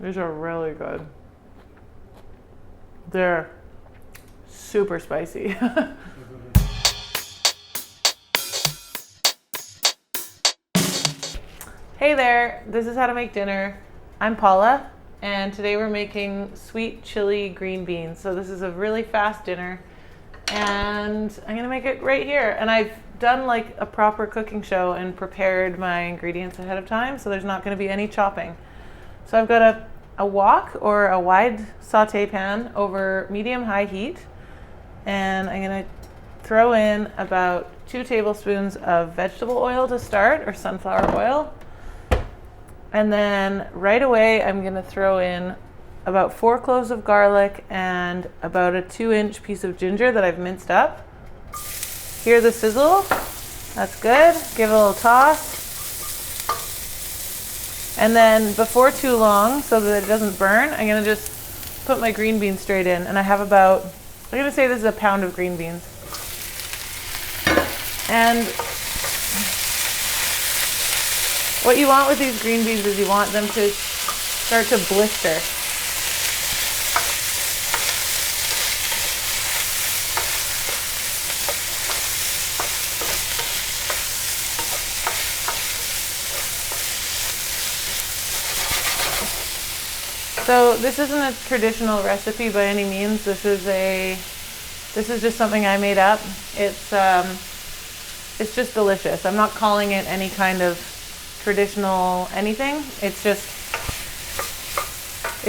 These are really good. They're super spicy. Hey there, this is how to make dinner. I'm Paula, and today we're making sweet chili green beans. So this is a really fast dinner, and I'm gonna make it right here. And I've done like a proper cooking show and prepared my ingredients ahead of time, so there's not gonna be any chopping. So I've got a wok or a wide saute pan over medium-high heat, and I'm gonna throw in about 2 tablespoons of vegetable oil to start, or sunflower oil. And then right away, I'm gonna throw in about 4 cloves of garlic and about a 2-inch piece of ginger that I've minced up. Hear the sizzle? That's good. Give it a little toss. And then before too long, so that it doesn't burn, I'm gonna just put my green beans straight in. And I have about, I'm gonna say this is a pound of green beans. And what you want with these green beans is you want them to start to blister. So this isn't a traditional recipe by any means. This is just something I made up. It's just delicious. I'm not calling it any kind of traditional anything. It's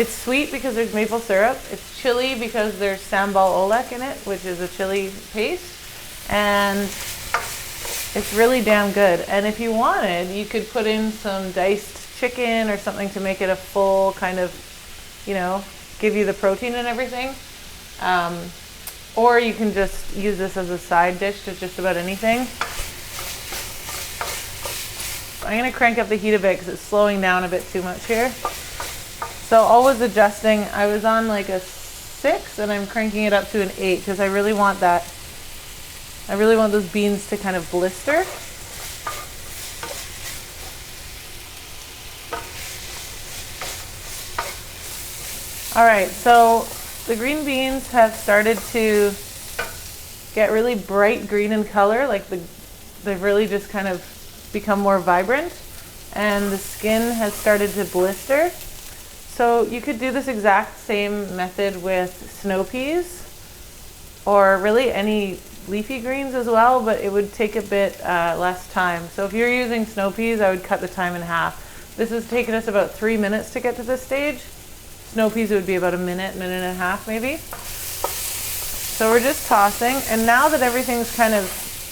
sweet because there's maple syrup. It's chili because there's SAMBAL oelek in it, which is a chili paste. And it's really damn good. And if you wanted, you could put in some diced chicken or something to make it a full kind of, give you the protein and everything. Or you can just use this as a side dish to just about anything. I'm gonna crank up the heat a bit because it's slowing down a bit too much here. So always adjusting. I was on like a 6 and I'm cranking it up to an 8 because I really want those beans to kind of blister. All right, so the green beans have started to get really bright green in color, like they've really just kind of become more vibrant, and the skin has started to blister. So you could do this exact same method with snow peas, or really any leafy greens as well, but it would take a bit less time. So if you're using snow peas, I would cut the time in half. This has taken us about 3 minutes to get to this stage. Snow peas would be about a minute and a half maybe. So we're just tossing, and now that everything's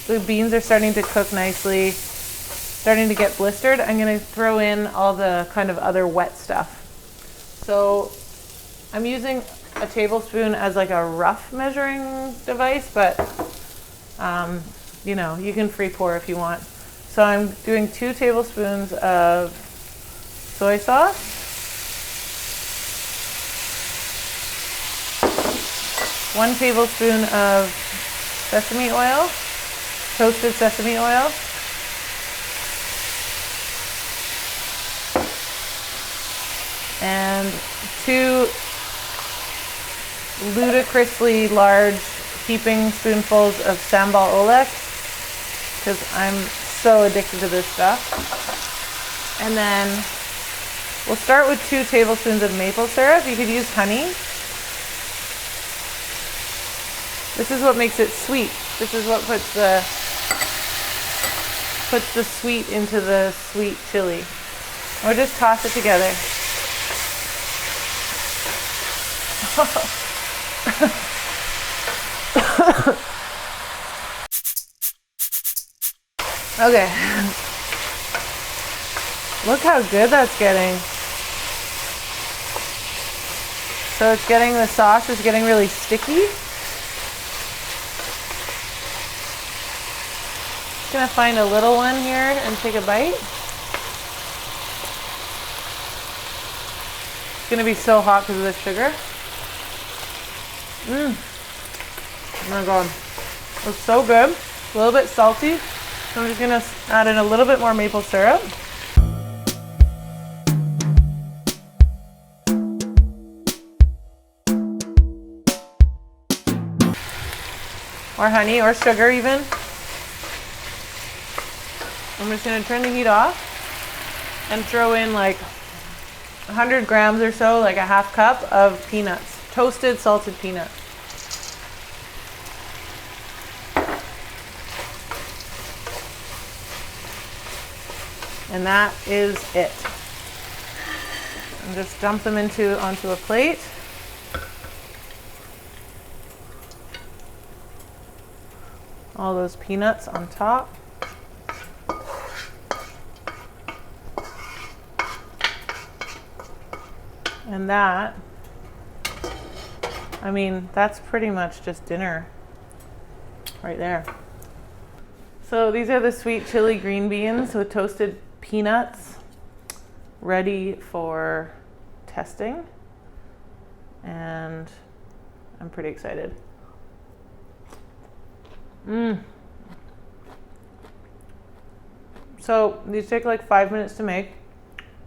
the beans are starting to cook nicely, starting to get blistered, I'm gonna throw in all the kind of other wet stuff. So I'm using a tablespoon as like a rough measuring device, but you can free pour if you want. So I'm doing 2 tablespoons of soy sauce, 1 tablespoon of sesame oil, toasted sesame oil, and 2 ludicrously large heaping spoonfuls of SAMBAL oelek, because I'm so addicted to this stuff. And then we'll start with 2 tablespoons of maple syrup. You could use honey. This is what makes it sweet. This is what puts the sweet into the sweet chili. Or just toss it together. Okay. Look how good that's getting. So the sauce is getting really sticky. Just gonna find a little one here and take a bite. It's gonna be so hot because of the sugar. Oh my god. It's so good. A little bit salty. So I'm just gonna add in a little bit more maple syrup. or honey or sugar even. I'm just gonna turn the heat off and throw in like 100 grams or so, like a half cup of peanuts, toasted salted peanuts. And that is it. And just dump them onto a plate. All those peanuts on top. And that, I mean, that's pretty much just dinner right there. So these are the sweet chili green beans with toasted peanuts, ready for testing. And I'm pretty excited. So these take like 5 minutes to make.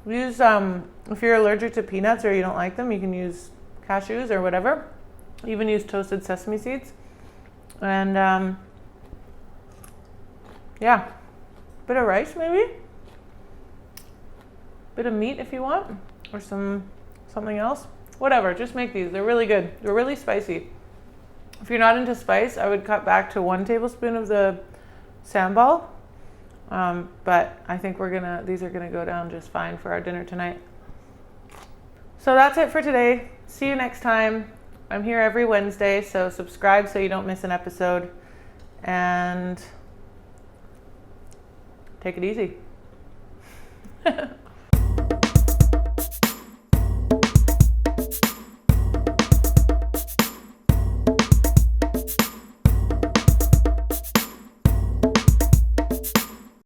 Use, if you're allergic to peanuts or you don't like them, you can use cashews or whatever. Even use toasted sesame seeds. And yeah, bit of rice maybe. Bit of meat if you want, or something else. Whatever, just make these. They're really good. They're really spicy. If you're not into spice, I would cut back to 1 tablespoon of the SAMBAL. But I think these are gonna go down just fine for our dinner tonight. So that's it for today. See you next time. I'm here every Wednesday, so subscribe so you don't miss an episode. And take it easy.